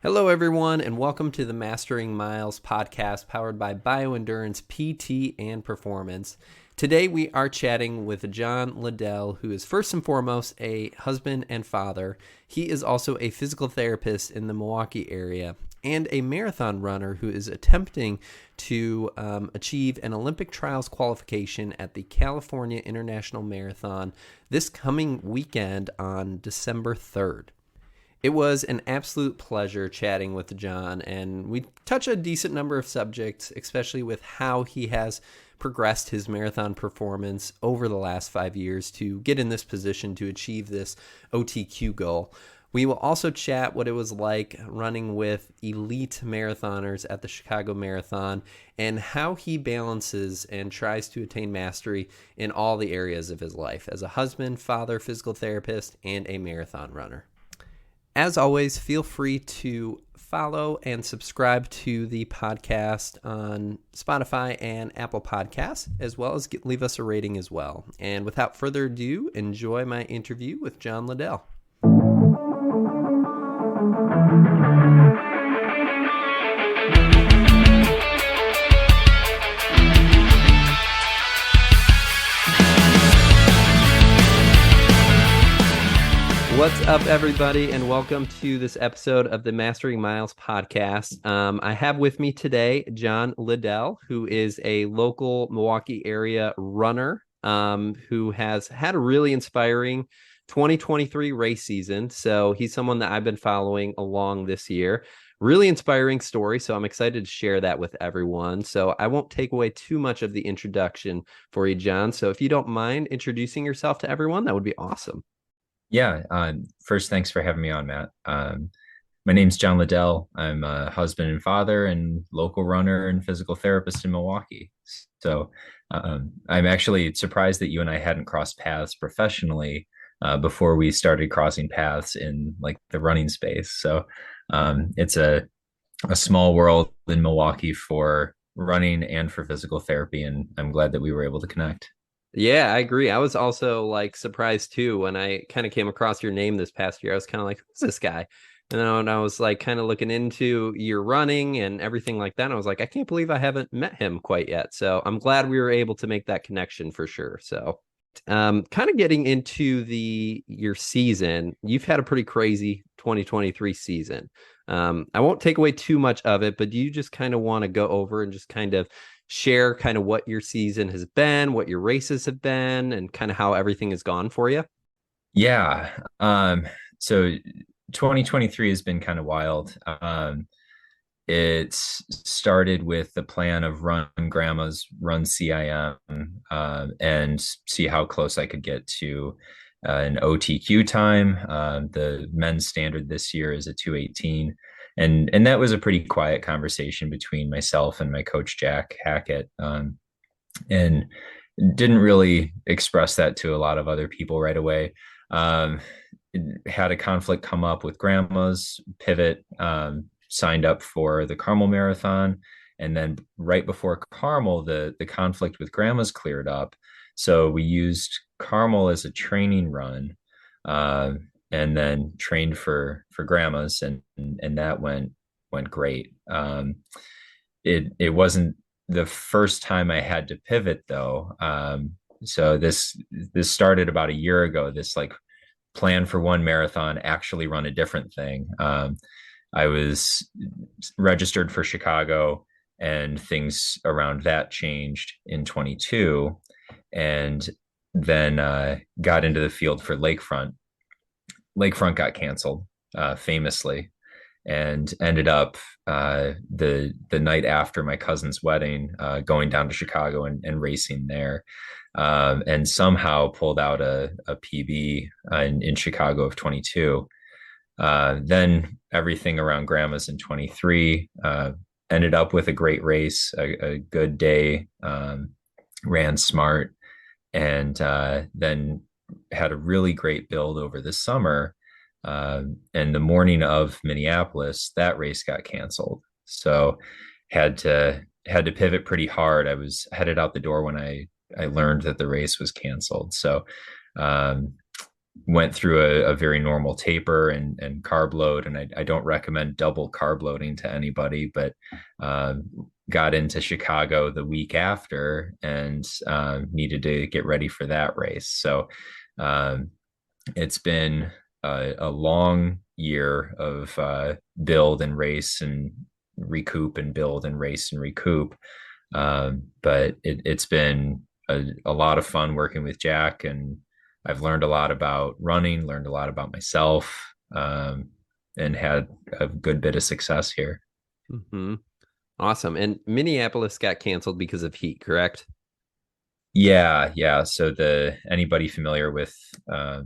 Hello, everyone, and welcome to the Mastering Miles podcast powered by Bioendurance PT and Performance. Today, we are chatting with John Liddell, who is first and foremost a husband and father. He is also a physical therapist in the Milwaukee area and a marathon runner who is attempting to achieve an Olympic Trials Qualification at the California International Marathon this coming weekend on December 3rd. It was an absolute pleasure chatting with John, and we touch a decent number of subjects, especially with how he has progressed his marathon performance over the last 5 years to get in this position to achieve this OTQ goal. We will also chat what it was like running with elite marathoners at the Chicago Marathon and how he balances and tries to attain mastery in all the areas of his life as a husband, father, physical therapist, and a marathon runner. As always, feel free to follow and subscribe to the podcast on Spotify and Apple Podcasts, as well as leave us a rating as well. And without further ado, enjoy my interview with John Liddell. What's up, everybody, and welcome to this episode of the Mastering Miles podcast. I have with me today John Liddell, who is a local Milwaukee-area runner who has had a really inspiring 2023 race season. So he's someone that I've been following along this year. Really inspiring story, so I'm excited to share that with everyone. So I won't take away too much of the introduction for you, John. So if you don't mind introducing yourself to everyone, that would be awesome. Yeah. First, thanks for having me on, Matt. My name's John Liddell. I'm a husband and father and local runner and physical therapist in Milwaukee. So I'm actually surprised that you and I hadn't crossed paths professionally before we started crossing paths in like the running space. So it's a small world in Milwaukee for running and for physical therapy, and I'm glad that we were able to connect. Yeah, I agree. I was also like surprised too when I kind of came across your name this past year. I was kind of like, who's this guy? And then I was like kind of looking into your running and everything like that. And I was like, I can't believe I haven't met him quite yet. So I'm glad we were able to make that connection for sure. So kind of getting into your season, you've had a pretty crazy 2023 season. I won't take away too much of it, but do you just kind of want to go over and just kind of share kind of what your season has been, what your races have been, and kind of how everything has gone for you? Yeah. So 2023 has been kind of wild. It started with the plan of run grandma's, run CIM, and see how close I could get to an OTQ time. The men's standard this year is a 2:18. And that was a pretty quiet conversation between myself and my coach, Jack Hackett. And didn't really express that to a lot of other people right away. Um, had a conflict come up with grandma's pivot, signed up for the Carmel Marathon. And then right before Carmel, the conflict with grandma's cleared up. So we used Carmel as a training run, and then trained for grandma's, and that went great. It wasn't the first time I had to pivot though. So this started about a year ago. This like plan for one marathon, actually run a different thing. I was registered for Chicago, and things around that changed in 22, and then got into the field for Lakefront. Lakefront got canceled famously, and ended up the night after my cousin's wedding, going down to Chicago and racing there, and somehow pulled out a PB in Chicago of 22. Then everything around grandma's in 23, ended up with a great race, a good day, ran smart, and then had a really great build over the summer. And the morning of Minneapolis, that race got canceled. So had to pivot pretty hard. I was headed out the door when I learned that the race was canceled. So went through a very normal taper and carb load. And I don't recommend double carb loading to anybody, but uh, got into Chicago the week after and needed to get ready for that race. So um, it's been a long year of build and race and recoup and build and race and recoup. But it's been a lot of fun working with Jack, and I've learned a lot about running, learned a lot about myself, and had a good bit of success here. Mm-hmm. Awesome. And Minneapolis got canceled because of heat, correct? Yeah, yeah. So the anybody familiar with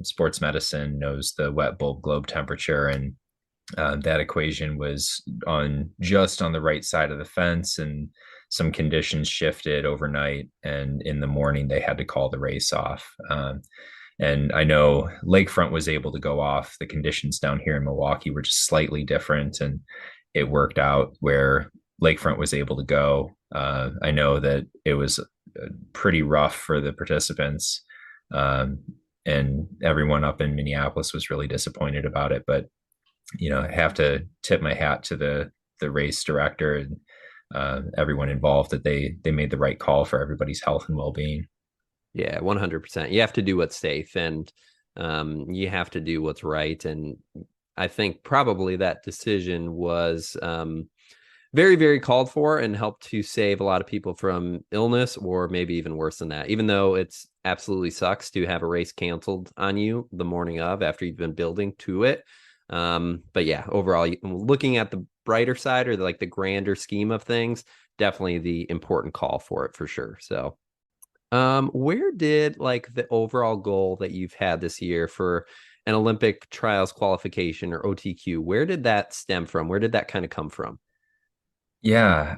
sports medicine knows the wet bulb globe temperature, and that equation was on just on the right side of the fence, and some conditions shifted overnight, and in the morning they had to call the race off. And I know Lakefront was able to go off. The conditions down here in Milwaukee were just slightly different, and it worked out where Lakefront was able to go. I know that it was pretty rough for the participants, um, and everyone up in Minneapolis was really disappointed about it. But I have to tip my hat to the race director and everyone involved that they made the right call for everybody's health and well being. Yeah, 100%. You have to do what's safe, and you have to do what's right. And I think probably that decision was very, very called for and helped to save a lot of people from illness, or maybe even worse than that, even though it's absolutely sucks to have a race canceled on you the morning of after you've been building to it. But yeah, overall, looking at the brighter side, or like the grander scheme of things, definitely the important call for it for sure. So where did like the overall goal that you've had this year for an Olympic Trials Qualification, or OTQ, where did that stem from? Where did that kind of come from? Yeah.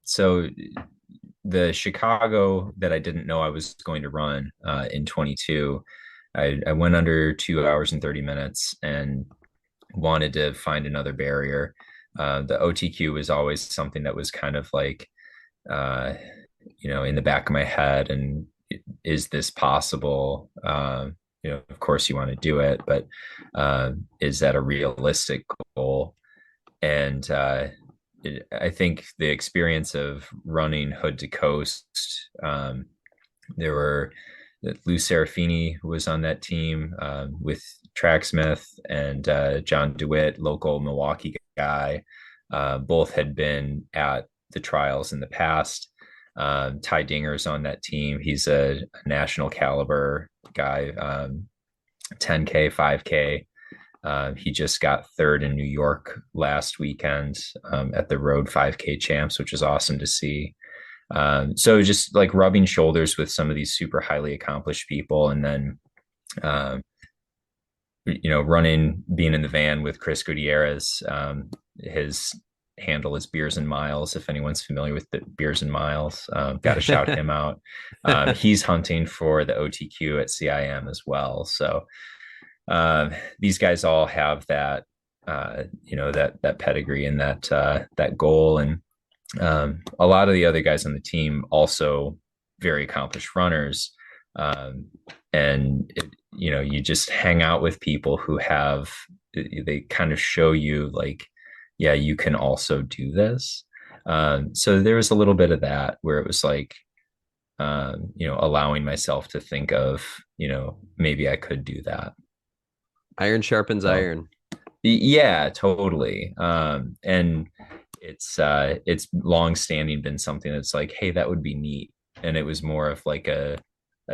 So the Chicago that I didn't know I was going to run in 22, I went under 2 hours and 30 minutes and wanted to find another barrier. The OTQ was always something that was kind of like, uh, in the back of my head. And is this possible? Of course you want to do it, but is that a realistic goal? And I think the experience of running hood to coast, there were Lou Serafini was on that team with Tracksmith, and John DeWitt, local Milwaukee guy. Both had been at the trials in the past. Ty Dinger's on that team. He's a national caliber guy, 10K, 5K. He just got third in New York last weekend at the Road 5K Champs, which is awesome to see. So just like rubbing shoulders with some of these super highly accomplished people, and then um, being in the van with Chris Gutierrez. His handle is Beers and Miles. If anyone's familiar with the Beers and Miles, got to shout him out. He's hunting for the OTQ at CIM as well. So these guys all have that, that pedigree and that goal. And a lot of the other guys on the team also very accomplished runners. And you just hang out with people who they kind of show you like, yeah, you can also do this. So there was a little bit of that where it was like, allowing myself to think of, maybe I could do that. Iron sharpens So, iron. yeah, totally. And it's long standing been something that's like, hey, that would be neat. And it was more of like a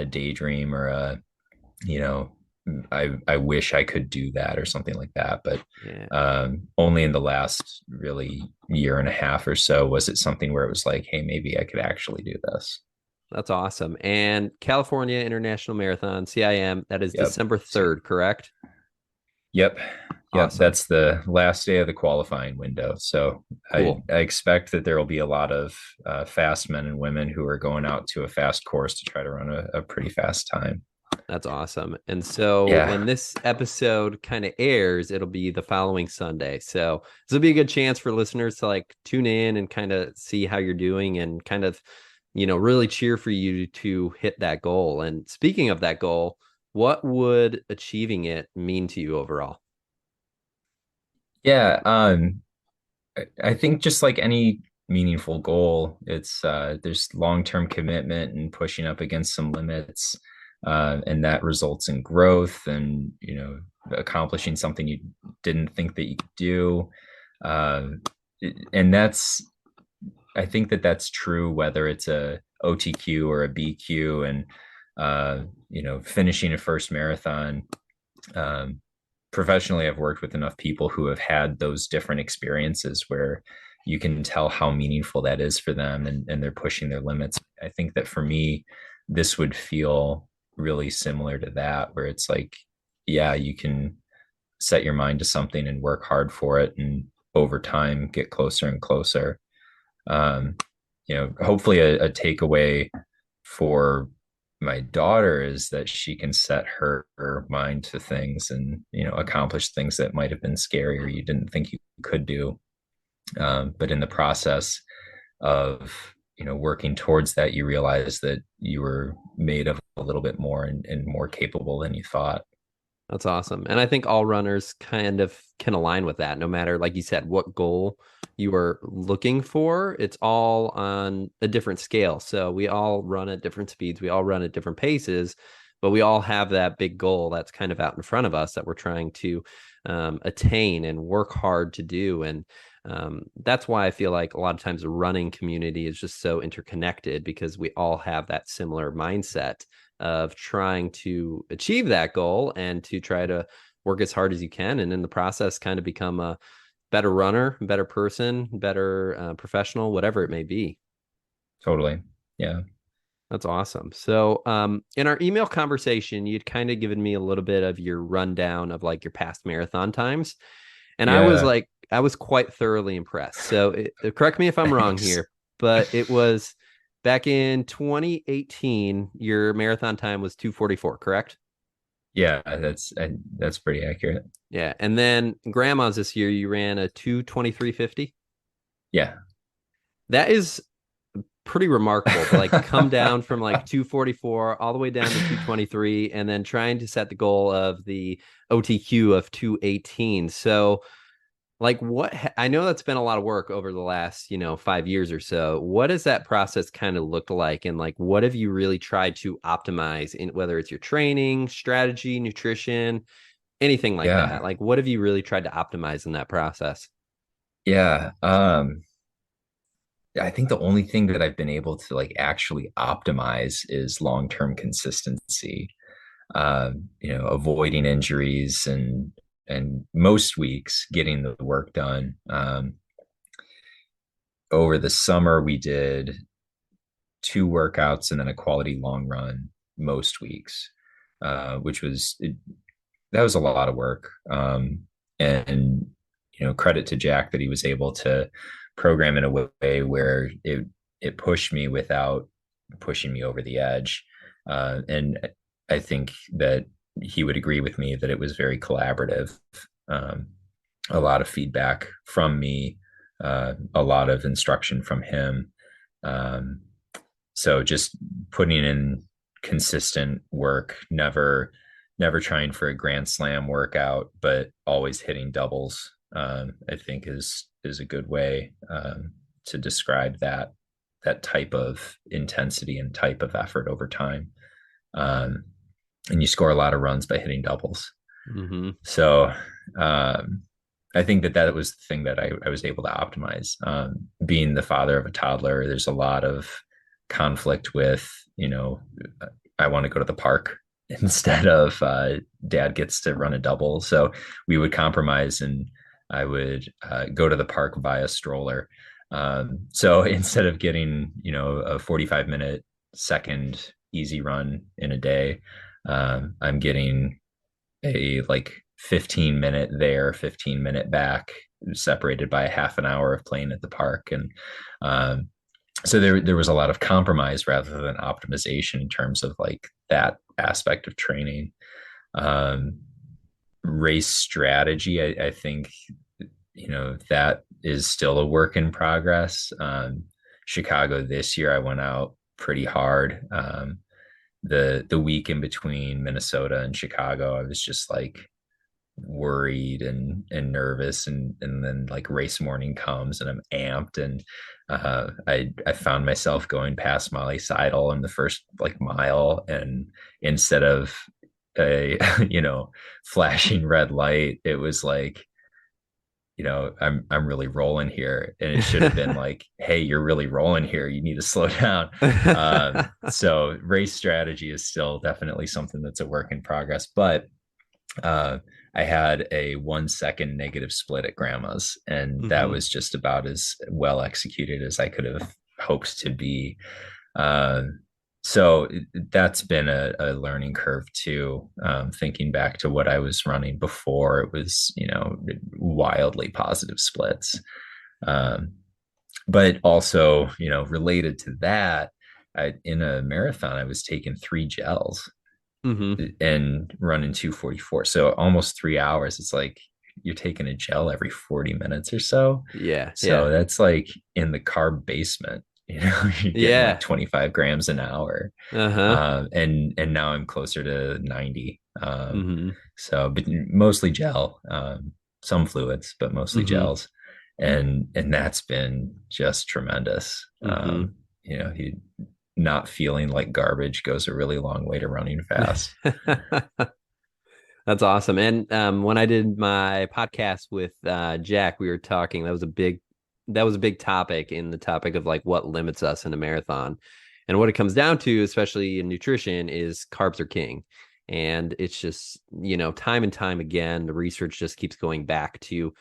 daydream, or you know, I wish I could do that or something like that. But Yeah. only in the last really year and a half or so was it something where it was like, hey, maybe I could actually do this. That's awesome. And California International Marathon, CIM, that is Yep. December 3rd, correct? Yep. Yep. Awesome. That's the last day of the qualifying window. So Cool. I expect that there will be a lot of fast men and women who are going out to a fast course to try to run a pretty fast time. That's awesome. And so when Yeah. this episode kind of airs, it'll be the following Sunday. So this will be a good chance for listeners to like tune in and kind of see how you're doing, and kind of, really cheer for you to hit that goal. And speaking of that goal, what would achieving it mean to you overall? Yeah, I think just like any meaningful goal, it's there's long-term commitment and pushing up against some limits, and that results in growth and accomplishing something you didn't think that you could do. Uh, and that's I think that that's true whether it's a OTQ or a BQ, and finishing a first marathon. Um, Professionally, I've worked with enough people who have had those different experiences where you can tell how meaningful that is for them, and they're pushing their limits. I think that for me, this would feel really similar to that, where it's like, yeah, you can set your mind to something and work hard for it, and over time get closer and closer. Um, Hopefully a takeaway for my daughter is that she can set her mind to things and accomplish things that might have been scary or you didn't think you could do, but in the process of working towards that, you realize that you were made of a little bit more and more capable than you thought. That's awesome. And I think all runners kind of can align with that, no matter, like you said, what goal you are looking for. It's all on a different scale. So we all run at different speeds, we all run at different paces, but we all have that big goal that's kind of out in front of us that we're trying to attain and work hard to do. And that's why I feel like a lot of times the running community is just so interconnected because we all have that similar mindset of trying to achieve that goal and to try to work as hard as you can. And in the process, kind of become a better runner, better person, better professional, whatever it may be. Totally. Yeah. That's awesome. So, in our email conversation, you'd kind of given me a little bit of your rundown of like your past marathon times. And Yeah. I was quite thoroughly impressed. So, correct me if I'm wrong Thanks. here, but it was back in 2018, your marathon time was 2:44, correct? Yeah, that's pretty accurate. Yeah. And then grandma's this year, you ran a 2:23:50. Yeah. That is pretty remarkable to like come down from like 2:44 all the way down to 2:23 and then trying to set the goal of the OTQ of 2:18. So like I know that's been a lot of work over the last 5 years or so. What does that process kind of look like, and like what have you really tried to optimize in, whether it's your training strategy, nutrition, anything like that? Yeah. Like what have you really tried to optimize in that process? Yeah. I think the only thing that I've been able to like actually optimize is long-term consistency. Avoiding injuries and most weeks getting the work done. Over the summer, we did two workouts and then a quality long run most weeks, which that was a lot of work. And credit to Jack that he was able to program in a way where it pushed me without pushing me over the edge. And I think that he would agree with me that it was very collaborative. Um, a lot of feedback from me, a lot of instruction from him. Um, so just putting in consistent work, never trying for a grand slam workout, but always hitting doubles. I think is a good way to describe that type of intensity and type of effort over time. Um, and you score a lot of runs by hitting doubles. Mm-hmm. So I think that was the thing that I was able to optimize. Being the father of a toddler, there's a lot of conflict with, I want to go to the park instead of dad gets to run a double. So we would compromise and I would go to the park via stroller. So instead of getting, a 45-minute second easy run in a day, I'm getting a like 15-minute there, 15-minute back, separated by a half an hour of playing at the park. And so there was a lot of compromise rather than optimization in terms of like that aspect of training. Um, Race strategy, I think, that is still a work in progress. Chicago this year, I went out pretty hard. the week in between Minnesota and Chicago, I was just like worried and nervous, and then like race morning comes and I'm amped, and I found myself going past Molly Seidel in the first like mile, and instead of a flashing red light, it was like, I'm really rolling here, and it should have been like, hey, you're really rolling here, you need to slow down. So race strategy is still definitely something that's a work in progress, but uh, I had a 1 second negative split at grandma's, and that Hmm. was just about as well executed as I could have hoped to be. Uh, so that's been a learning curve too. Thinking back to what I was running before, it was, wildly positive splits. Um, but also, related to that, in a marathon, I was taking 3 gels Hmm. and running 2:44. So almost 3 hours. It's like you're taking a gel every 40 minutes or so. Yeah, So yeah, that's like in the carb basement. You're getting like yeah. 25 grams an hour. Uh-huh. And now I'm closer to 90. Hmm. So, but mostly gel, some fluids, but mostly Hmm. gels. And that's been just tremendous. Hmm. He not feeling like garbage goes a really long way to running fast. That's awesome. And when I did my podcast with Jack, we were talking. That was a big topic in the topic of like what limits us in a marathon, and what it comes down to, especially in nutrition, is carbs are king. And it's just time and time again, the research just keeps going back to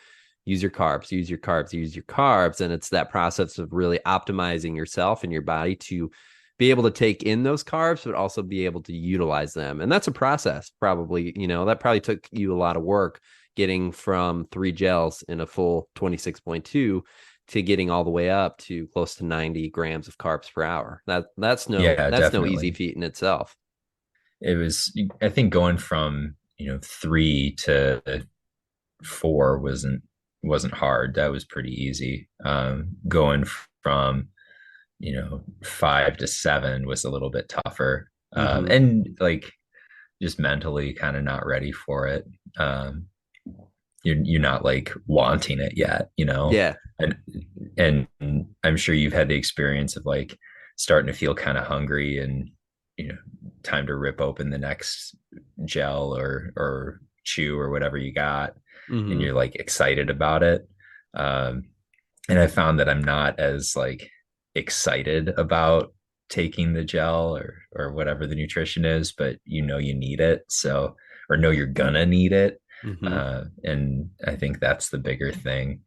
use your carbs, use your carbs, use your carbs, and it's that process of really optimizing yourself and your body to be able to take in those carbs, but also be able to utilize them. And that's a process, probably, that probably took you a lot of work getting from 3 gels in a full 26.2 to getting all the way up to close to 90 grams of carbs per hour. Yeah, That's no easy definitely. feat in itself. It was, I think going from, 3 to 4 wasn't hard. That was pretty easy. Going from, 5 to 7 was a little bit tougher. Mm-hmm. And like just mentally kind of not ready for it. Um, you're not like wanting it yet, Yeah. and and I'm sure you've had the experience of like starting to feel kind of hungry, and you know time to rip open the next gel or chew or whatever you got, and Mm-hmm. you're like excited about it. um and I found that I'm not as like excited about taking the gel or whatever the nutrition is, but you need it, so, or know you're gonna need it. Mm-hmm. And I think that's the bigger thing,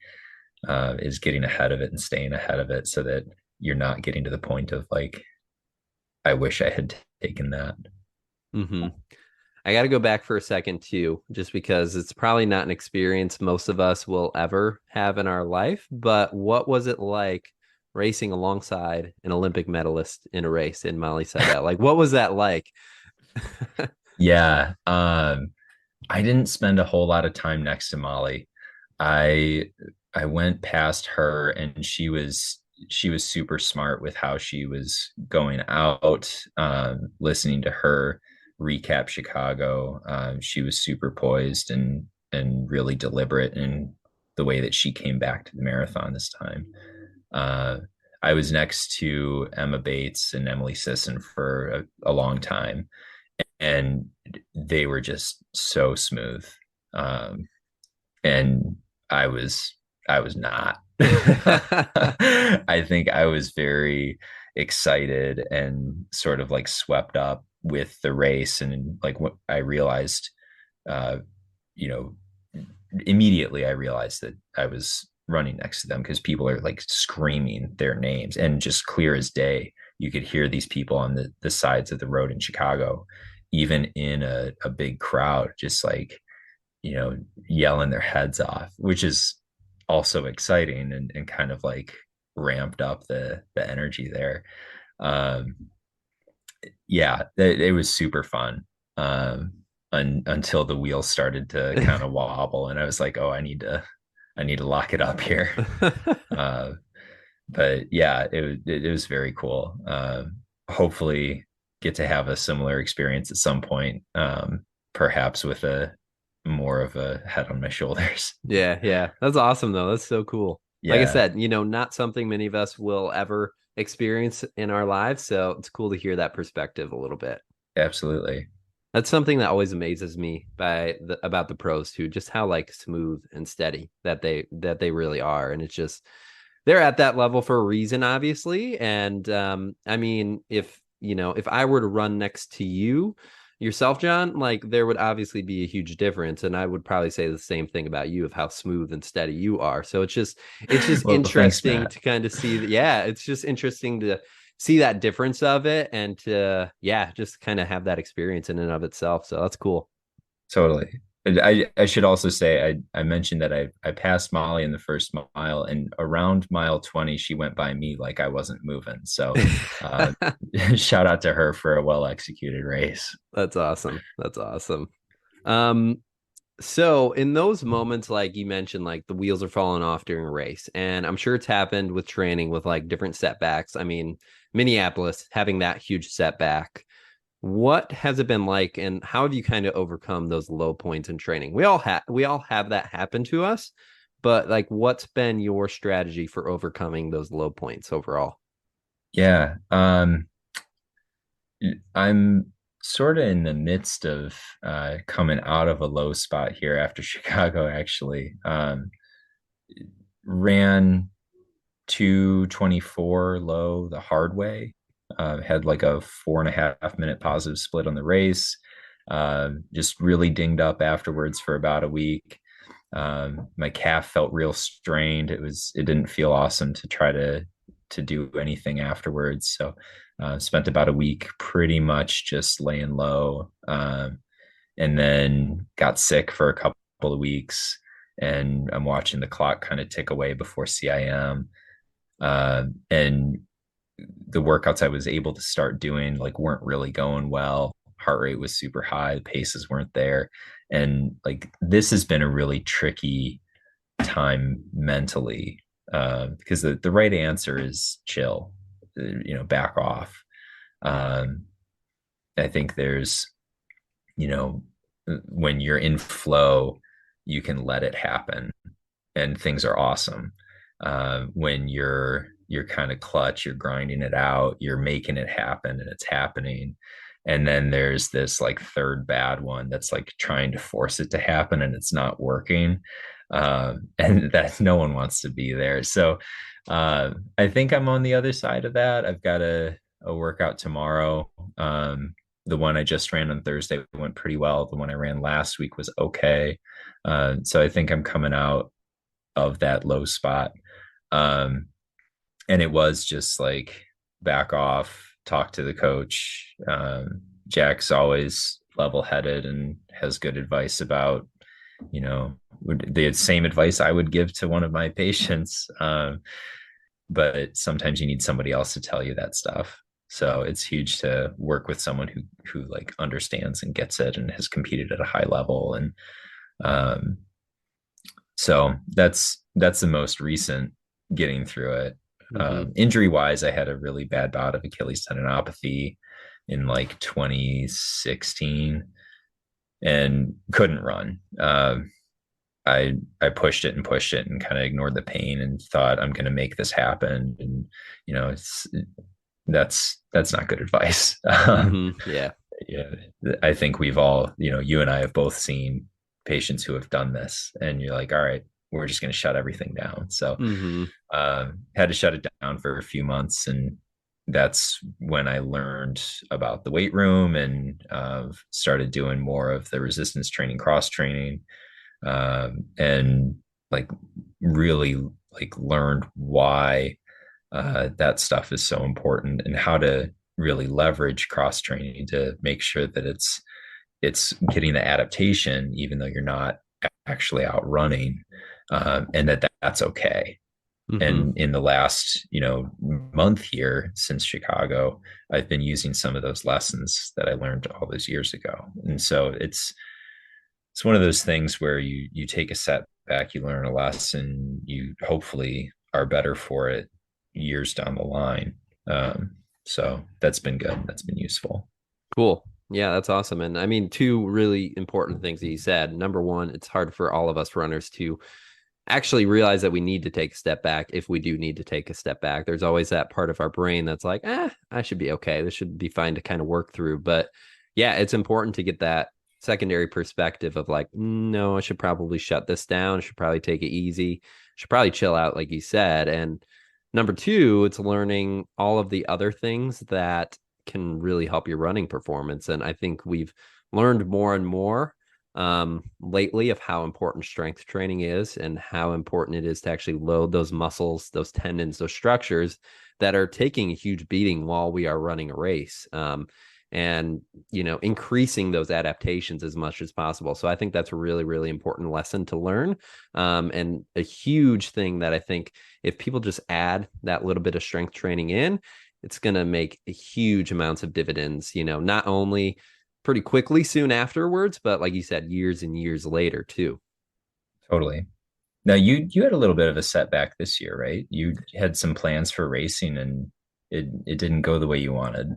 is getting ahead of it and staying ahead of it so that you're not getting to the point of like, I wish I had taken that. Mm-hmm. I got to go back for a second too, just because it's probably not an experience most of us will ever have in our life. But what was it like racing alongside an Olympic medalist in a race in Molly Seidel? Like, what was that like? Yeah. I didn't spend a whole lot of time next to Molly. I I went past her, and she was super smart with how she was going out, listening to her recap Chicago. She was super poised and really deliberate in the way that she came back to the marathon this time. Uh, I was next to Emma Bates and Emily Sisson for a long time, and they were just so smooth. Um, and I was I was not. I think I was very excited and sort of like swept up with the race, and like what I realized, uh, you know, immediately I realized that I was running next to them because people are like screaming their names, and just clear as day, you could hear these people on the sides of the road in Chicago, even in a big crowd, just like, yelling their heads off, which is also exciting, and kind of like ramped up the energy there. Um, yeah, it was super fun. Until the wheels started to kind of wobble, and I was like, oh, I need to lock it up here. Uh, but yeah, it was very cool. Hopefully, get to have a similar experience at some point, perhaps with a more of a head on my shoulders. Yeah, yeah. That's awesome though. That's so cool. Like I Yeah, said, not something many of us will ever experience in our lives, so it's cool to hear that perspective a little bit. absolutely. That's something that always amazes me about the pros too, just how like smooth and steady that they really are. And it's just they're at that level for a reason, obviously. And I mean, if I were to run next to yourself, John, like there would obviously be a huge difference. And I would probably say the same thing about you of how smooth and steady you are. So it's just Well, thanks, interesting Matt. to kind of see that, yeah, it's just interesting to see that difference of it and to yeah, just kind of have that experience in and of itself. So that's cool. Totally. I should also say I mentioned that I passed Molly in the first mile, and around mile 20 she went by me like I wasn't moving. So uh, shout out to her for a well executed race. That's awesome. That's awesome. Um, so in those moments, like you mentioned, like the wheels are falling off during a race, and I'm sure it's happened with training with like different setbacks. I mean, Minneapolis having that huge setback. What has it been like, and how have you kind of overcome those low points in training? We all have that happen to us, but like, what's been your strategy for overcoming those low points overall? Yeah. I'm sort of in the midst of coming out of a low spot here after Chicago, actually. Ran 224 low the hard way. Had like a 4.5 minute positive split on the race. Just really dinged up afterwards for about a week. My calf felt real strained. It didn't feel awesome to try to do anything afterwards. So spent about a week pretty much just laying low, and then got sick for a couple of weeks. And I'm watching the clock kind of tick away before CIM. And the workouts I was able to start doing like weren't really going well. Heart rate was super high, the paces weren't there. And like this has been a really tricky time mentally, because the right answer is chill, back off. Um, I think there's, you know, when you're in flow, you can let it happen and things are awesome. When you're kind of clutch, you're grinding it out, you're making it happen, and it's happening. And then there's this like third bad one that's like trying to force it to happen and it's not working. And that no one wants to be there. So I think I'm on the other side of that. I've got a workout tomorrow. The one I just ran on Thursday went pretty well. The one I ran last week was okay. So I think I'm coming out of that low spot. Um, and it was just like back off, talk to the coach. Jack's always level headed and has good advice about, the same advice I would give to one of my patients. But sometimes you need somebody else to tell you that stuff. So it's huge to work with someone who like understands and gets it and has competed at a high level. And um, so that's the most recent getting through it. Mm-hmm. Injury wise, I had a really bad bout of Achilles tendinopathy in like 2016 and couldn't run. I pushed it and kind of ignored the pain and thought I'm going to make this happen. And it's that's not good advice. Mm-hmm. Yeah. Yeah, I think we've all, you and I have both seen patients who have done this, and you're like, all right, we're just going to shut everything down. So Mm-hmm. had to shut it down for a few months, and that's when I learned about the weight room and started doing more of the resistance training, cross training, and like really like learned why that stuff is so important and how to really leverage cross training to make sure that it's getting the adaptation even though you're not actually out running, and that's okay. Mm-hmm. And in the last month here since Chicago, I've been using some of those lessons that I learned all those years ago. And so it's one of those things where you take a setback, you learn a lesson, you hopefully are better for it years down the line. So that's been good. That's been useful. Cool. Yeah, that's awesome. And I mean, two really important things that you said. Number one, it's hard for all of us runners to actually realize that we need to take a step back if we do need to take a step back. There's always that part of our brain that's like, I should be okay. This should be fine to kind of work through. But yeah, it's important to get that secondary perspective of like, no, I should probably shut this down. I should probably take it easy. I should probably chill out, like you said. And number two, it's learning all of the other things that can really help your running performance. And I think we've learned more and more lately of how important strength training is and how important it is to actually load those muscles, those tendons, those structures that are taking a huge beating while we are running a race. And increasing those adaptations as much as possible. So I think that's a really, really important lesson to learn, and a huge thing that I think if people just add that little bit of strength training in, it's going to make huge amounts of dividends, not only pretty quickly soon afterwards, but like you said, years and years later too. Totally. Now you had a little bit of a setback this year, right? You had some plans for racing and it didn't go the way you wanted.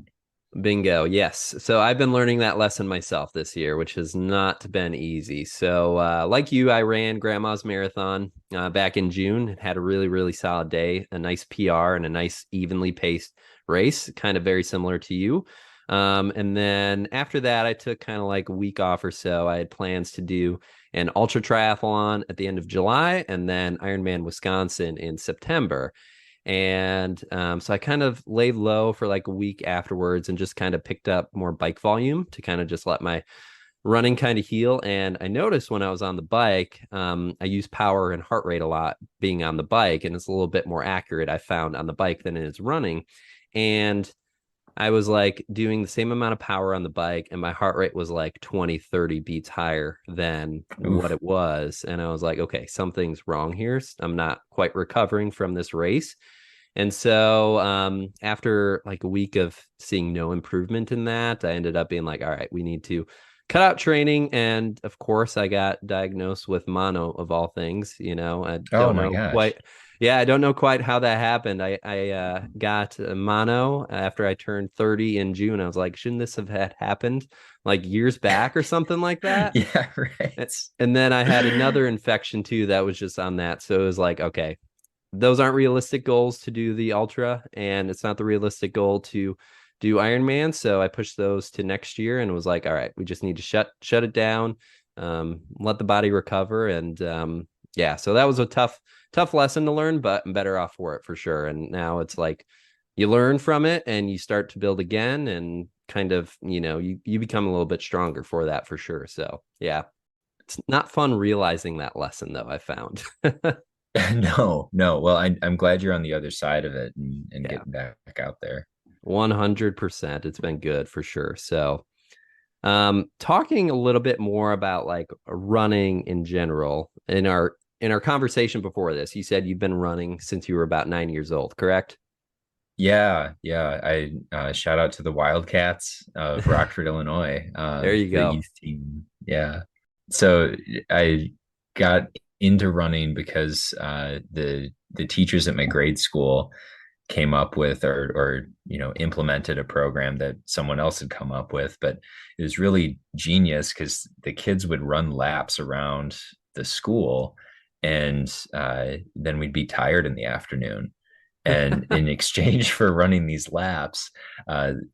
Bingo. Yes. So I've been learning that lesson myself this year, which has not been easy. So, like you, I ran Grandma's Marathon back in June. It had a really, really solid day, a nice PR, and a nice evenly paced race, kind of very similar to you. And then after that, I took kind of like a week off or so. I had plans to do an ultra triathlon at the end of July and then Ironman Wisconsin in September. And so I kind of laid low for like a week afterwards and just kind of picked up more bike volume to kind of just let my running kind of heal. And I noticed when I was on the bike, I use power and heart rate a lot being on the bike, and it's a little bit more accurate, I found, on the bike than it is running. And I was like doing the same amount of power on the bike, and my heart rate was like 20, 30 beats higher than what Oof. it was. And I was like, okay, something's wrong here. I'm not quite recovering from this race. And so after like a week of seeing no improvement in that, I ended up being like, all right, we need to cut out training. And of course, I got diagnosed with mono of all things. I Oh don't my know gosh. quite. Yeah, I don't know quite how that happened. I got mono after I turned 30 in June. I was like, shouldn't this have had happened like years back or something like that? Yeah, right. And then I had another infection too that was just on that. So it was like, okay, those aren't realistic goals to do the ultra, and it's not the realistic goal to do Ironman. So I pushed those to next year and was like, all right, we just need to shut it down, let the body recover. And yeah, so that was a tough lesson to learn, but I'm better off for it for sure. And now it's like you learn from it and you start to build again, and kind of, you become a little bit stronger for that for sure. So yeah, it's not fun realizing that lesson though, I found. No, no. Well, I'm glad you're on the other side of it and Yeah. getting back out there. 100%. It's been good for sure. So, talking a little bit more about like running in general in our conversation before this, you said you've been running since you were about 9 years old, correct? Yeah, yeah. I shout out to the Wildcats of Rockford, Illinois, There you the go. youth team. Yeah. So I got into running because the teachers at my grade school came up with or implemented a program that someone else had come up with, but it was really genius because the kids would run laps around the school, and then we'd be tired in the afternoon. And in exchange for running these laps,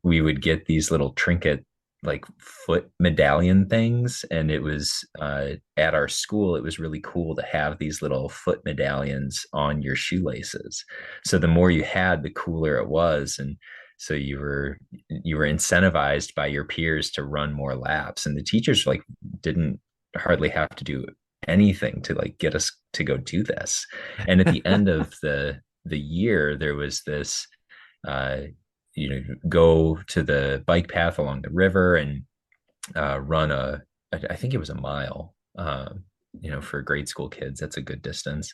we would get these little trinket, like foot medallion things. And it was at our school, it was really cool to have these little foot medallions on your shoelaces. So the more you had, the cooler it was. And so you were incentivized by your peers to run more laps. And the teachers like didn't hardly have to do anything to like get us to go do this. And at the end of the year, there was this uh go to the bike path along the river and run I think it was a mile, for grade school kids. That's a good distance.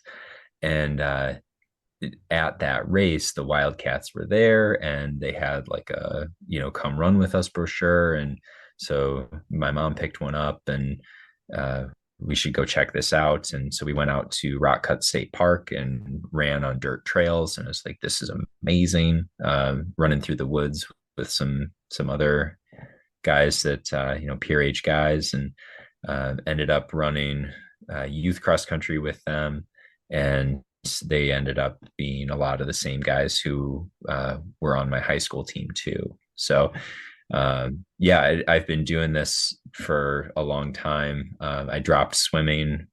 And at that race, the Wildcats were there and they had like a come run with us brochure. And so my mom picked one up, and we should go check this out. And so we went out to Rock Cut State Park and ran on dirt trails. And it was like, this is amazing. Running through the woods with some other guys that, peer age guys, and ended up running youth cross country with them. And they ended up being a lot of the same guys who were on my high school team too. So I've been doing this for a long time. I dropped swimming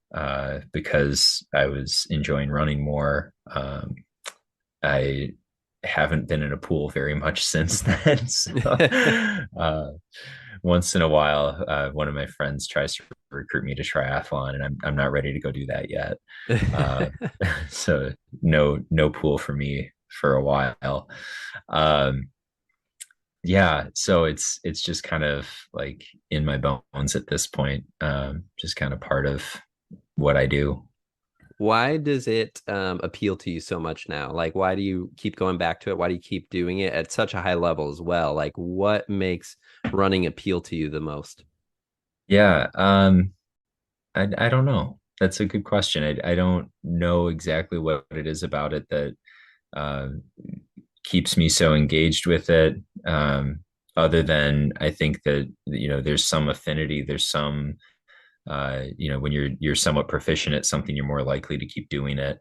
because I was enjoying running more. I haven't been in a pool very much since then. So, once in a while, one of my friends tries to recruit me to triathlon, and I'm not ready to go do that yet. Uh, so no pool for me for a while. Um, so it's just kind of like in my bones at this point. Just kind of part of what I do. Why does it appeal to you so much now? Like, why do you keep going back to it? Why do you keep doing it at such a high level as well? Like, what makes running appeal to you the most? Yeah, I don't know. That's a good question. I don't know exactly what it is about it that uh, keeps me so engaged with it. Other than I think that there's some affinity, there's some when you're somewhat proficient at something, you're more likely to keep doing it.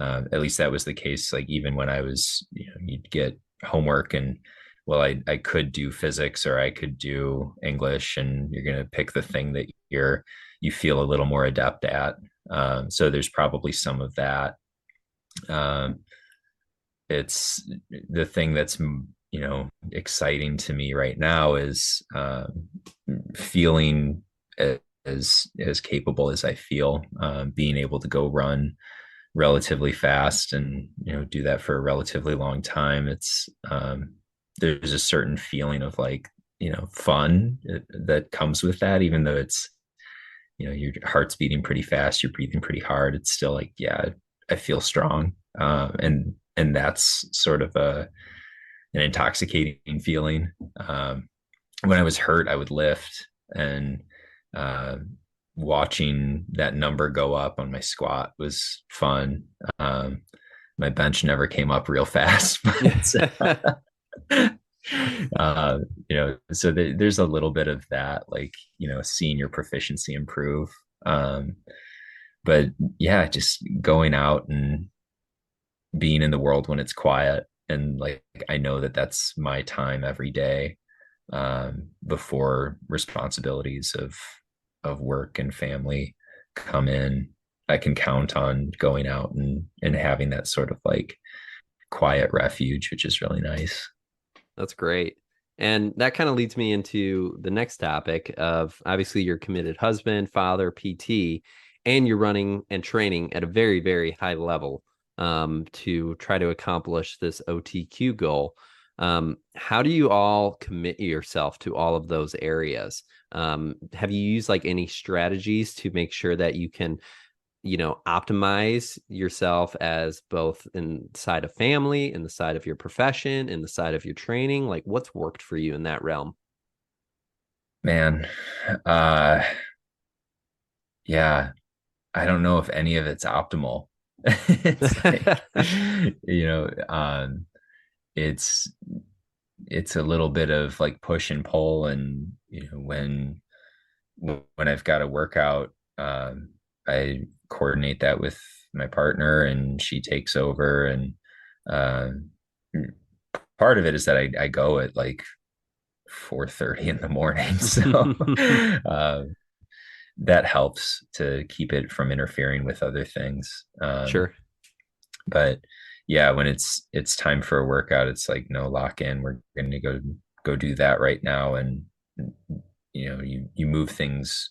At least that was the case. Like even when I was, you'd get homework and well, I could do physics or I could do English, and you're going to pick the thing that you feel a little more adept at. So there's probably some of that. Um, it's the thing that's exciting to me right now is feeling as capable as I feel, being able to go run relatively fast and do that for a relatively long time. It's there's a certain feeling of like fun that comes with that, even though it's your heart's beating pretty fast, you're breathing pretty hard. It's still like, yeah, I feel strong, and that's sort of an intoxicating feeling. When I was hurt, I would lift, and uh, watching that number go up on my squat was fun. My bench never came up real fast, but so there's a little bit of that, like seeing your proficiency improve. But yeah, just going out and being in the world when it's quiet, and like I know that that's my time every day, before responsibilities of work and family come in. I can count on going out and having that sort of like quiet refuge, which is really nice. That's great. And that kind of leads me into the next topic of obviously you're committed husband, father, PT, and you're running and training at a very, very high level to try to accomplish this OTQ goal. How do you all commit yourself to all of those areas? Have you used like any strategies to make sure that you can optimize yourself as both inside of family, in the side of your profession, in the side of your training? Like what's worked for you in that realm? Man, uh, yeah, I don't know if any of it's optimal. It's like, it's it's a little bit of like push and pull, and when I've got a workout, I coordinate that with my partner, and she takes over. And uh, part of it is that I go at like 4:30 in the morning, so uh, that helps to keep it from interfering with other things. Sure. But yeah, when it's time for a workout, it's like no, lock in. We're going to go do that right now, and you move things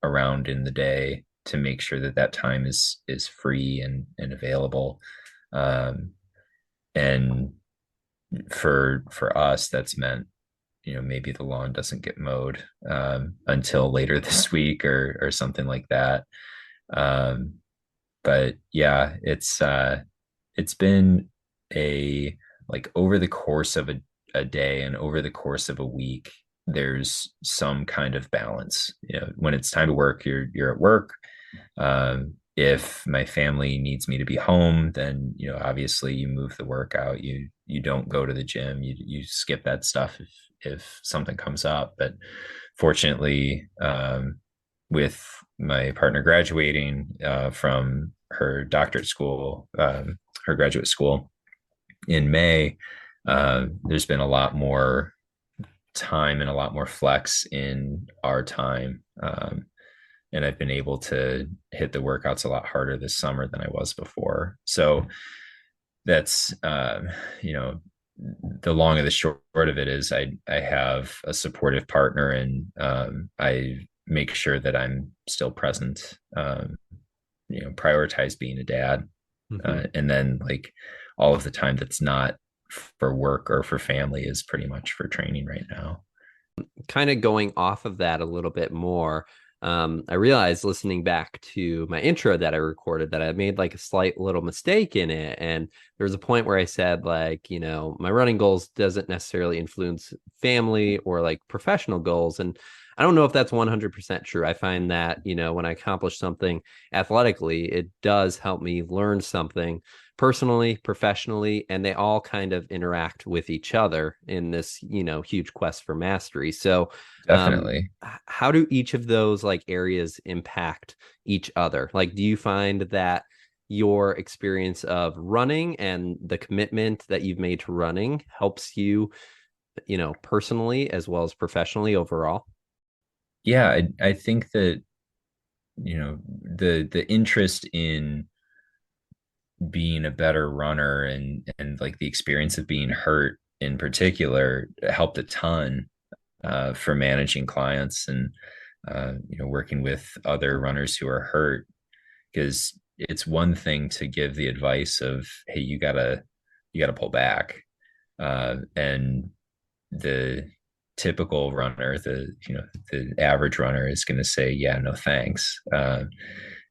around in the day to make sure that that time is free and available. And for us, that's meant maybe the lawn doesn't get mowed until later this week or something like that. Um, but yeah, it's been a like over the course of a day and over the course of a week, there's some kind of balance. When it's time to work, you're at work. If my family needs me to be home, then obviously you move the work out. You don't go to the gym. You skip that stuff if something comes up. But fortunately, with my partner graduating from her doctorate school, her graduate school in May, there's been a lot more time and a lot more flex in our time. And I've been able to hit the workouts a lot harder this summer than I was before. So that's, the long and the short of it is I have a supportive partner, and I make sure that I'm still present, prioritize being a dad. And then like all of the time that's not for work or for family is pretty much for training right now. Kind of going off of that a little bit more, I realized listening back to my intro that I recorded that I made like a slight little mistake in it. And there was a point where I said, like, my running goals doesn't necessarily influence family or like professional goals. And I don't know if that's 100% true. I find that, when I accomplish something athletically, it does help me learn something personally, professionally, and they all kind of interact with each other in this, huge quest for mastery. So, Definitely. how do each of those like areas impact each other? Like, do you find that your experience of running and the commitment that you've made to running helps you, personally as well as professionally overall? Yeah, I think that the interest in being a better runner and like the experience of being hurt in particular helped a ton for managing clients and working with other runners who are hurt, because it's one thing to give the advice of, hey, you gotta pull back, and the typical runner, the average runner is going to say, yeah, no thanks.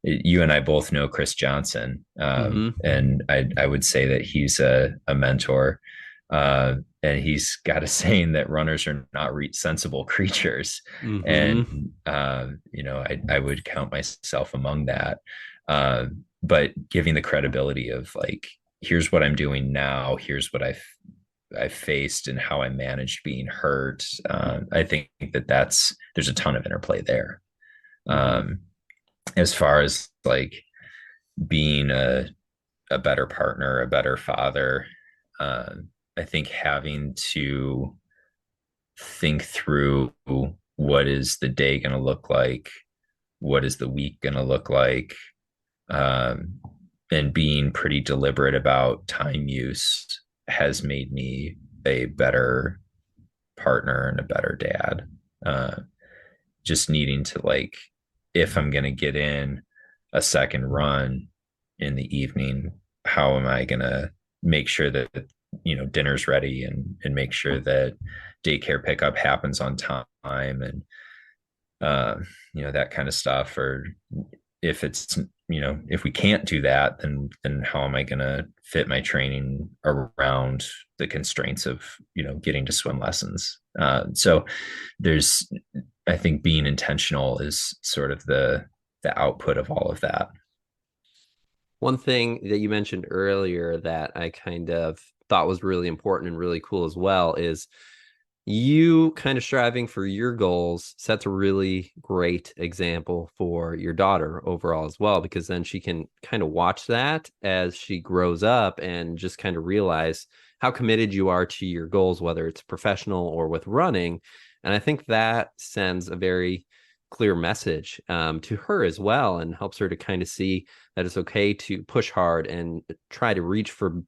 You and I both know Chris Johnson, and I would say that he's a mentor, and he's got a saying that runners are not sensible creatures, and I would count myself among that. But giving the credibility of like, here's what I'm doing now, here's what I faced and how I managed being hurt. I think that there's a ton of interplay there. As far as like being a better partner, a better father, I think having to think through what is the day going to look like, what is the week going to look like, and being pretty deliberate about time use has made me a better partner and a better dad. Just needing to like, if I'm going to get in a second run in the evening, how am I going to make sure that dinner's ready and make sure that daycare pickup happens on time, and that kind of stuff. Or if it's if we can't do that, then how am I going to fit my training around the constraints of getting to swim lessons? So I think being intentional is sort of the output of all of that. One thing that you mentioned earlier that I kind of thought was really important and really cool as well is you kind of striving for your goals sets a really great example for your daughter overall as well, because then she can kind of watch that as she grows up and just kind of realize how committed you are to your goals, whether it's professional or with running. And I think that sends a very clear message to her as well, and helps her to kind of see that it's okay to push hard and try to reach for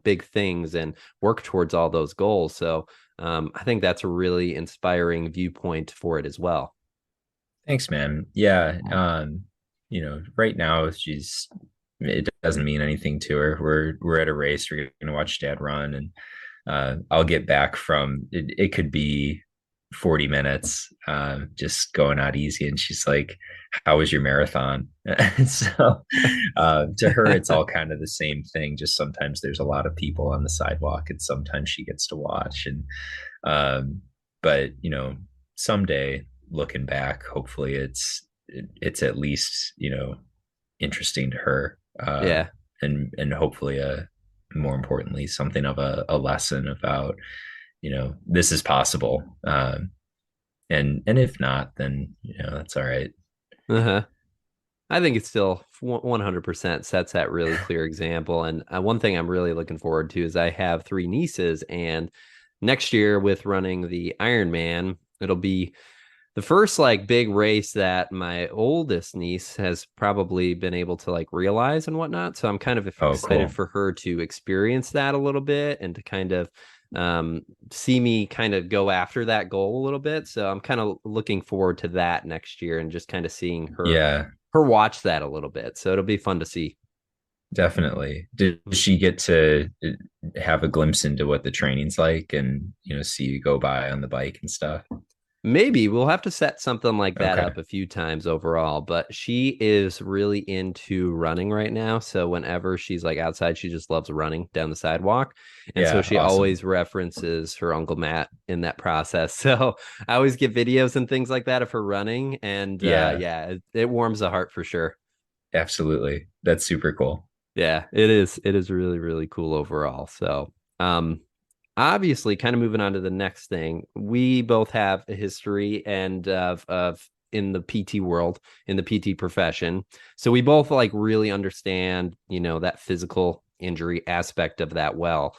big things and work towards all those goals. So I think that's a really inspiring viewpoint for it as well. Thanks, man. Yeah. Right now it doesn't mean anything to her. We're at a race. We're going to watch dad run, and I'll get back from it. It could be 40 minutes, just going out easy. And she's like, how was your marathon? So to her, it's all kind of the same thing. Just sometimes there's a lot of people on the sidewalk, and sometimes she gets to watch. And but someday looking back, hopefully it's at least interesting to her, Yeah. and hopefully more importantly something of a lesson about this is possible, and if not, then that's all right. Uh-huh. I think it's still 100% sets that really clear example. And one thing I'm really looking forward to is I have three nieces, and next year with running the Ironman, it'll be the first like big race that my oldest niece has probably been able to like realize and whatnot. So I'm kind of Oh, excited cool. for her to experience that a little bit and to kind of see me kind of go after that goal a little bit. So I'm kind of looking forward to that next year and just kind of seeing Yeah, her watch that a little bit. So it'll be fun to see. definitely. Did she get to have a glimpse into what the training's like, and see you go by on the bike and stuff? Maybe we'll have to set something like that Okay. up a few times overall, but she is really into running right now. So whenever she's like outside, she just loves running down the sidewalk. And so Yeah, she awesome. always references her Uncle Matt in that process. So I always get videos and things like that of her running. And Yeah, yeah, it warms the heart for sure. absolutely. That's super cool. Yeah, it is. It is really, really cool overall. So, obviously, kind of moving on to the next thing, we both have a history and of in the PT world, in the PT profession. So we both like really understand, that physical injury aspect of that well.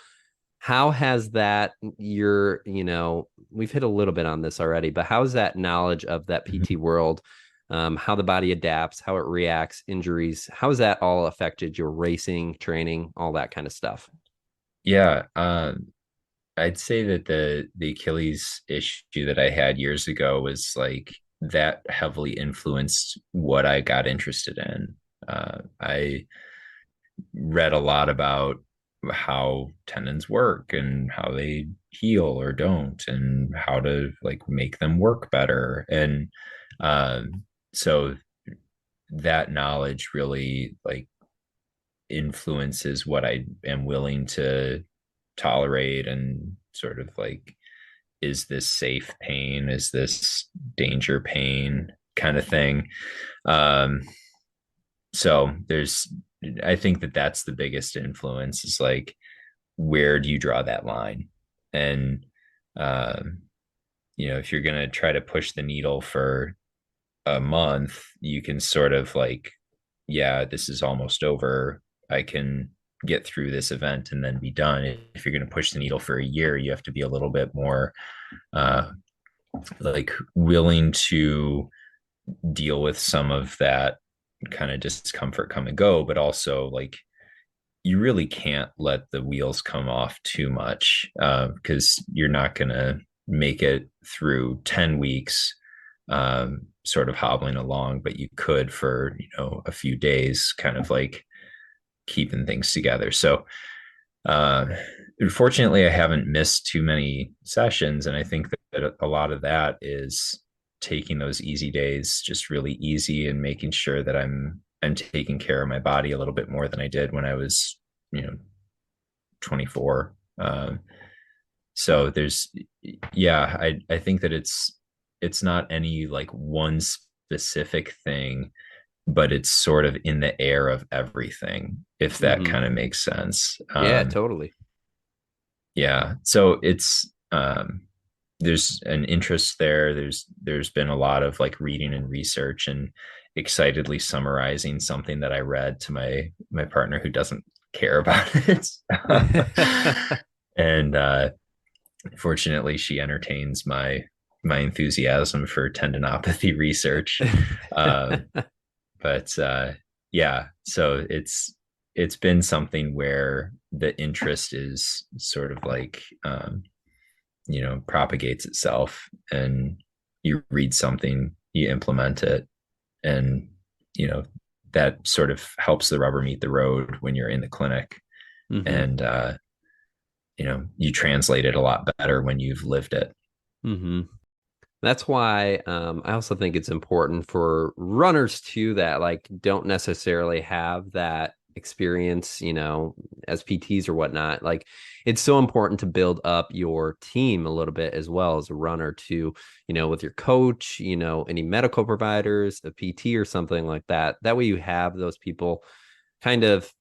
How has that we've hit a little bit on this already, but how's that knowledge of that PT Mhm. world, how the body adapts, how it reacts, injuries, how has that all affected your racing, training, all that kind of stuff? Yeah, I'd say that the Achilles issue that I had years ago was like that heavily influenced what I got interested in. I read a lot about how tendons work and how they heal or don't, and how to like make them work better. And so that knowledge really like influences what I am willing to tolerate, and sort of like, is this safe pain? Is this danger pain kind of thing? Um, so I think that that's the biggest influence, is like, where do you draw that line? And, um, if you're going to try to push the needle for a month, you can sort of like, yeah, this is almost over. I can get through this event and then be done. If you're going to push the needle for a year, you have to be a little bit more uh, like willing to deal with some of that kind of discomfort come and go, but also like, you really can't let the wheels come off too much, because you're not going to make it through 10 weeks sort of hobbling along, but you could for a few days, kind of like keeping things together. So uh, unfortunately, I haven't missed too many sessions, and I think that a lot of that is taking those easy days just really easy, and making sure that I'm taking care of my body a little bit more than I did when I was, you know, 24. So yeah, I think that it's not any like one specific thing, but it's sort of in the air of everything, if that Mm-hmm. kind of makes sense. Yeah, totally. Yeah, so there's an interest there. There's been a lot of like reading and research, and excitedly summarizing something that I read to my partner, who doesn't care about it. And fortunately, she entertains my enthusiasm for tendinopathy research. Um, but yeah, so it's been something where the interest is sort of like, propagates itself, and you read something, you implement it, and you know that sort of helps the rubber meet the road when you're in the clinic. Mm-hmm. And you translate it a lot better when you've lived it. Mm-hmm. That's why I also think it's important for runners too that like don't necessarily have that experience, as PTs or whatnot. Like, it's so important to build up your team a little bit as well as a runner to, with your coach, any medical providers, a PT or something like that. That way you have those people kind of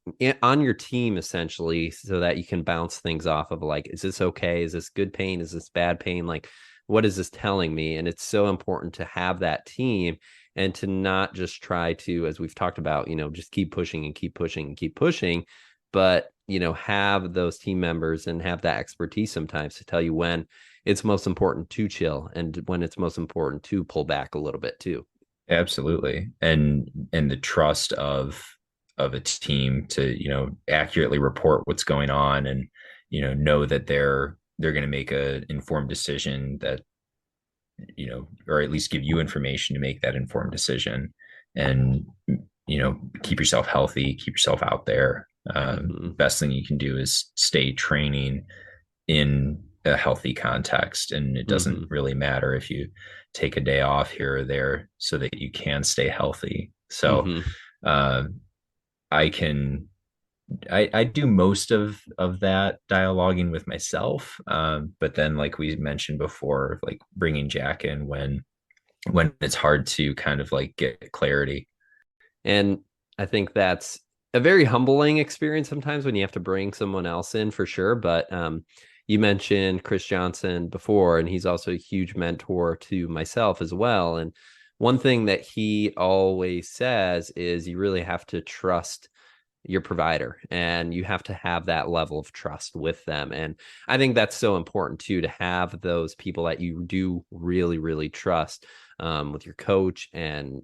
on your team essentially, so that you can bounce things off of, like, is this okay? Is this good pain? Is this bad pain? Like, what is this telling me? And it's so important to have that team and to not just try to, as we've talked about, just keep pushing and keep pushing and keep pushing, but, have those team members and have that expertise sometimes to tell you when it's most important to chill and when it's most important to pull back a little bit too. Absolutely. And the trust of a team to, accurately report what's going on and, know that they're going to make a informed decision that, or at least give you information to make that informed decision, and, keep yourself healthy, keep yourself out there. Best thing you can do is stay training in a healthy context. And it doesn't really matter if you take a day off here or there so that you can stay healthy. So, I can, I do most of that dialoguing with myself. But then, like we mentioned before, like bringing Jack in when it's hard to kind of like get clarity. And I think that's a very humbling experience sometimes when you have to bring someone else in, for sure. But you mentioned Chris Johnson before, and he's also a huge mentor to myself as well. And one thing that he always says is you really have to trust your provider, and you have to have that level of trust with them. And I think that's so important too, to have those people that you do really, really trust, with your coach and,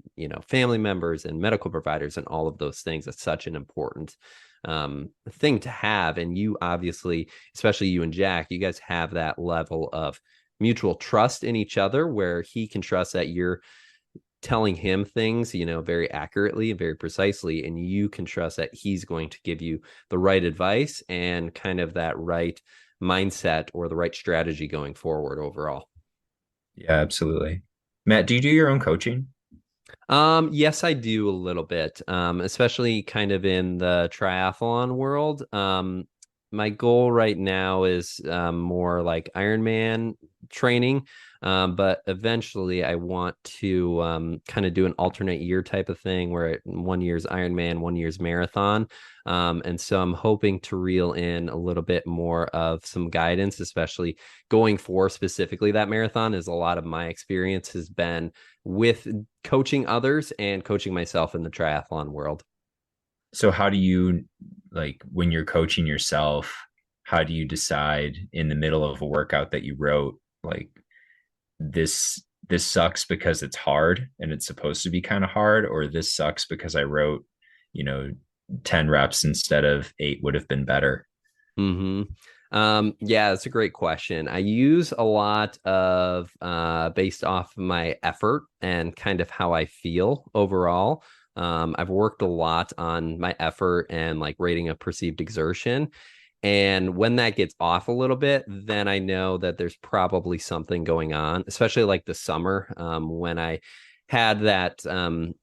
family members and medical providers and all of those things. That's such an important thing to have. And you obviously, especially you and Jack, you guys have that level of mutual trust in each other, where he can trust that you're telling him things, very accurately and very precisely, and you can trust that he's going to give you the right advice and kind of that right mindset or the right strategy going forward overall. Yeah, absolutely. Matt, do you do your own coaching? Yes, I do a little bit, especially kind of in the triathlon world. My goal right now is more like Ironman training, but eventually I want to kind of do an alternate year type of thing where 1 year's Ironman, 1 year's marathon. And so I'm hoping to reel in a little bit more of some guidance, especially going for specifically that marathon, as a lot of my experience has been with coaching others and coaching myself in the triathlon world. So how do you, like, when you're coaching yourself, how do you decide in the middle of a workout that you wrote, like, this sucks because it's hard and it's supposed to be kind of hard, or this sucks because I wrote, you know, 10 reps instead of 8 would have been better? Yeah, that's a great question. I use a lot of based off my effort and kind of how I feel overall. I've worked a lot on my effort and like rating of perceived exertion. And when that gets off a little bit, then I know that there's probably something going on, especially like the summer. When I had that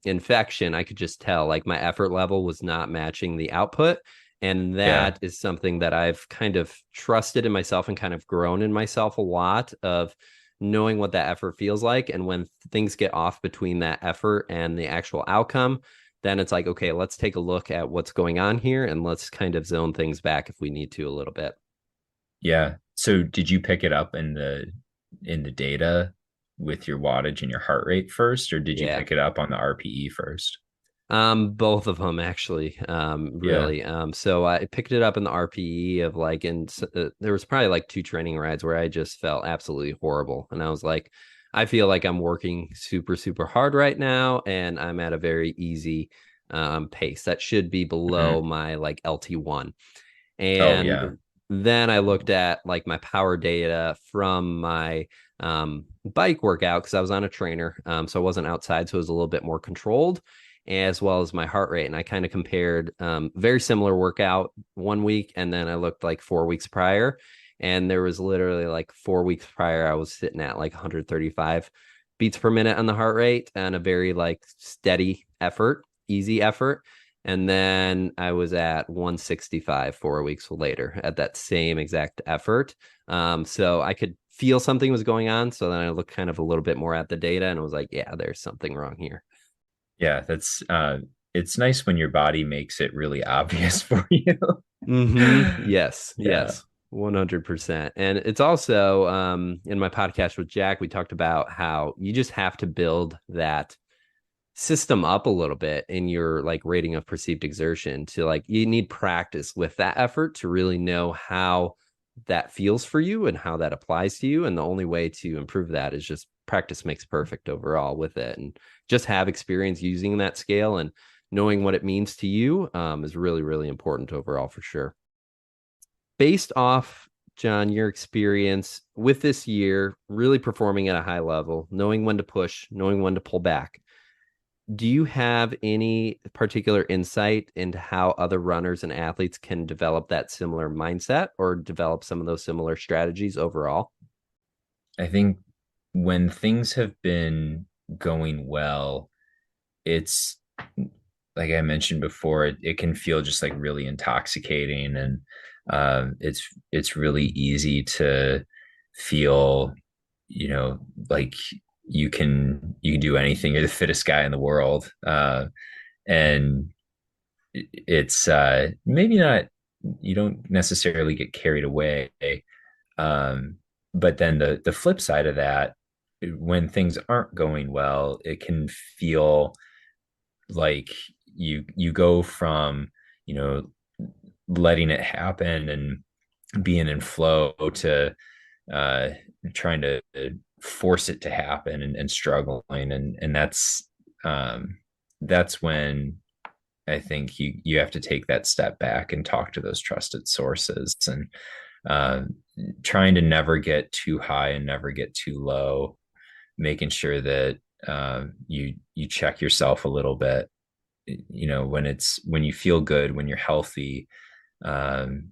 infection, I could just tell like my effort level was not matching the output. And Yeah. that is something that I've kind of trusted in myself and kind of grown in myself a lot, of knowing what that effort feels like. And when things get off between that effort and the actual outcome, then it's like, okay, let's take a look at what's going on here and let's kind of zone things back if we need to a little bit. Yeah. So did you pick it up in the data with your wattage and your heart rate first, or did you Yeah. pick it up on the RPE first? Both of them actually, Yeah. really. So I picked it up in the RPE of like, and there was probably like 2 training rides where I just felt absolutely horrible. And I was like, I feel like I'm working super, super hard right now. And I'm at a very easy, pace that should be below Mhm. my like LT1. Oh yeah. And then I looked at like my power data from my, bike workout, because I was on a trainer. So I wasn't outside. So it was a little bit more controlled, as well as my heart rate. And I kind of compared very similar workout 1 week, and then I looked like 4 weeks prior. And there was literally like 4 weeks prior, I was sitting at like 135 beats per minute on the heart rate and a very like steady effort, easy effort. And then I was at 165 4 weeks later at that same exact effort. So I could feel something was going on. So then I looked kind of a little bit more at the data and was like, yeah, there's something wrong here. Yeah, that's it's nice when your body makes it really obvious for you. Yes, Yeah. yes, 100%. And it's also in my podcast with Jack, we talked about how you just have to build that system up a little bit in your like rating of perceived exertion to like you need practice with that effort to really know how that feels for you and how that applies to you. And the only way to improve that is just practice makes perfect overall with it. And just have experience using that scale and knowing what it means to you is really, really important overall for sure. Based off, John, your experience with this year, really performing at a high level, knowing when to push, knowing when to pull back, do you have any particular insight into how other runners and athletes can develop that similar mindset or develop some of those similar strategies overall? I think when things have been going well, it's like I mentioned before, it can feel just like really intoxicating, and it's really easy to feel, you know, like you can do anything. You're the fittest guy in the world, and it's maybe not. You don't necessarily get carried away, um, but then the flip side of that, when things aren't going well, it can feel like you go from, you know, letting it happen and being in flow to uh trying to force it to happen, and struggling, and that's when I think you have to take that step back and talk to those trusted sources, and uh, trying to never get too high and never get too low, making sure that you check yourself a little bit. You know, when you feel good, when you're healthy, um,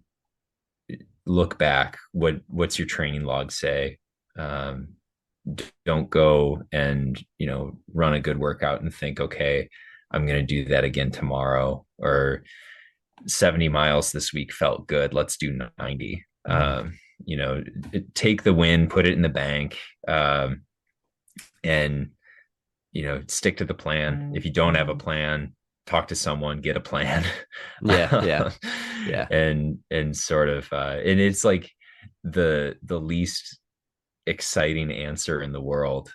look back. What's your training log say? Um, don't go and, you know, run a good workout and think, okay, I'm going to do that again tomorrow, or 70 miles this week felt good, let's do 90. You know, take the win, put it in the bank, and, you know, stick to the plan. If you don't have a plan, talk to someone, get a plan. Yeah, yeah, yeah. And sort of and it's like the least exciting answer in the world,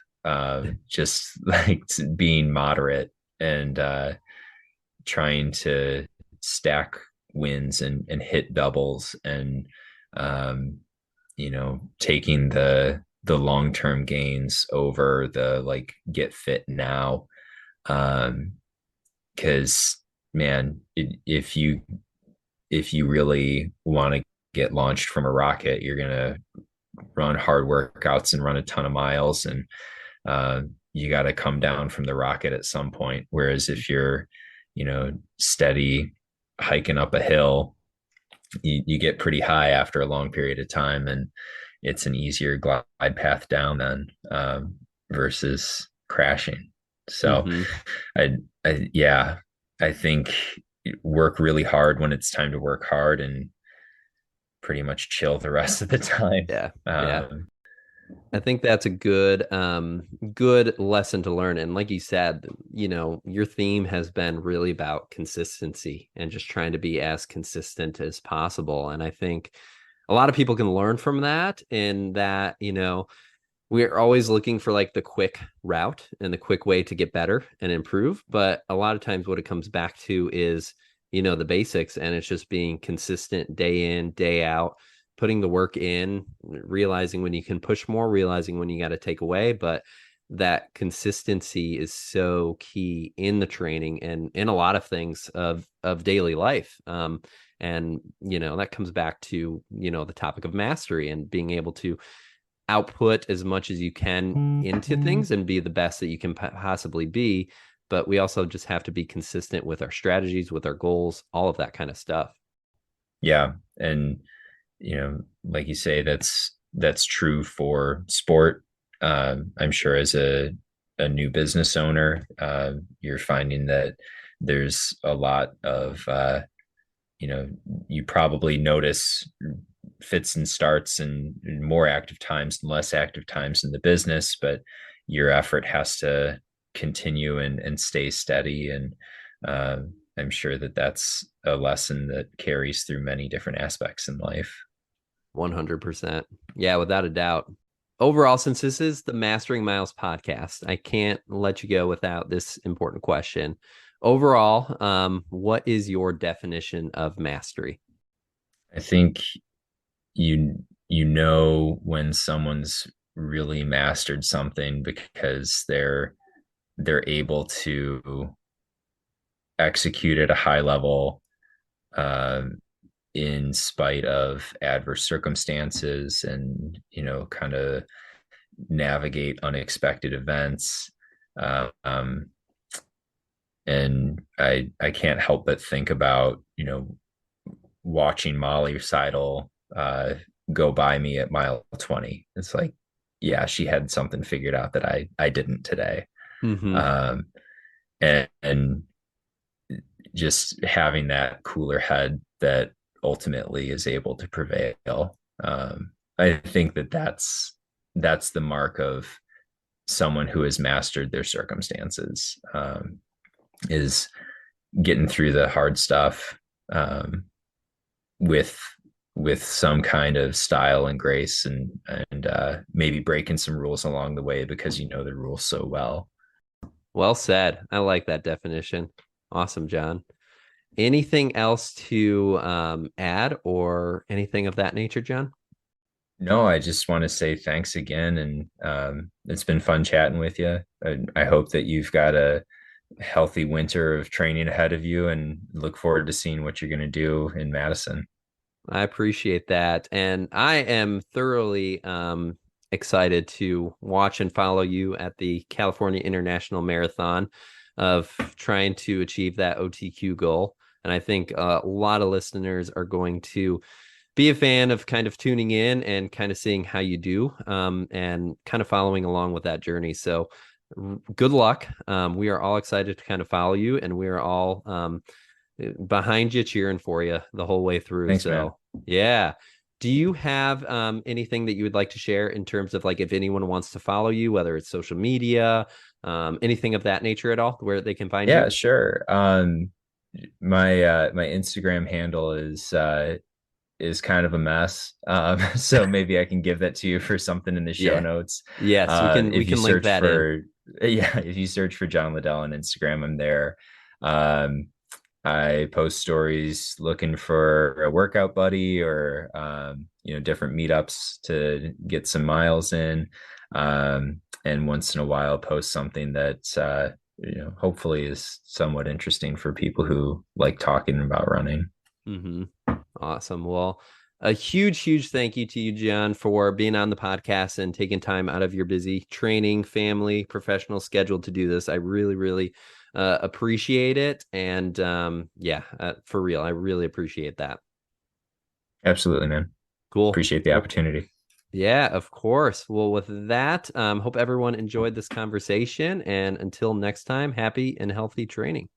just like being moderate, and trying to stack wins and hit doubles, and um you know, taking the long-term gains over the like get fit now. Because man, if you really want to get launched from a rocket, you're gonna run hard workouts and run a ton of miles, and you got to come down from the rocket at some point. Whereas if you're, you know, steady hiking up a hill, you get pretty high after a long period of time, and it's an easier glide path down then, versus crashing. So Mm-hmm. yeah, I think work really hard when it's time to work hard, and pretty much chill the rest of the time. Yeah, yeah. I think that's a good lesson to learn. And like you said, you know, your theme has been really about consistency and just trying to be as consistent as possible. And I think a lot of people can learn from that, in that, you know, we're always looking for like the quick route and the quick way to get better and improve. But a lot of times what it comes back to is, you know, the basics, and it's just being consistent day in, day out, putting the work in, realizing when you can push more, realizing when you got to take away. But that consistency is so key in the training and in a lot of things of daily life. And you know, that comes back to, you know, the topic of mastery and being able to output as much as you can into things and be the best that you can possibly be. But we also just have to be consistent with our strategies, with our goals, all of that kind of stuff. Yeah, and you know, like you say, that's true for sport. I'm sure as a new business owner, you're finding that there's a lot of, you probably notice fits and starts and more active times and less active times in the business, but your effort has to continue and stay steady. And I'm sure that that's a lesson that carries through many different aspects in life. 100%. Yeah, without a doubt. Overall, since this is the Mastering Miles podcast, I can't let you go without this important question. Overall, what is your definition of mastery? I think you know when someone's really mastered something because they're able to execute at a high level, uh, in spite of adverse circumstances, and kind of navigate unexpected events. Um, and I can't help but think about watching Molly Seidel go by me at mile 20. It's like, yeah, she had something figured out that I didn't today. Mm-hmm. Um, and just having that cooler head that ultimately is able to prevail. I think that's the mark of someone who has mastered their circumstances, is getting through the hard stuff, with some kind of style and grace, and maybe breaking some rules along the way because you know the rules so well. Well said. I like that definition. Awesome, John. Anything else to add or anything of that nature, John? No, I just want to say thanks again, and it's been fun chatting with you. I hope that you've got a healthy winter of training ahead of you, and look forward to seeing what you're going to do in Madison. I appreciate that. And I am thoroughly excited to watch and follow you at the California International Marathon of trying to achieve that OTQ goal. And I think a lot of listeners are going to be a fan of kind of tuning in and kind of seeing how you do, and kind of following along with that journey. So good luck. We are all excited to kind of follow you, and we are all behind you, cheering for you the whole way through. Thanks, man. So yeah. Do you have anything that you would like to share in terms of like if anyone wants to follow you, whether it's social media, anything of that nature at all, where they can find Yeah, you? sure. My Instagram handle is kind of a mess. So maybe I can give that to you for something in the show Yeah. notes. Yes, we If you can link search that in. for Yeah, if you search for John Liddell on Instagram, I'm there. Um, I post stories looking for a workout buddy, or different meetups to get some miles in. And once in a while post something that hopefully is somewhat interesting for people who like talking about running. Mm-hmm. Awesome. Well, a huge thank you to you, John, for being on the podcast and taking time out of your busy training, family, professional schedule to do this. I really appreciate it. And for real, I really appreciate that. Absolutely, man. Cool. Appreciate the opportunity. Yeah, of course. Well, with that, hope everyone enjoyed this conversation. And until next time, happy and healthy training.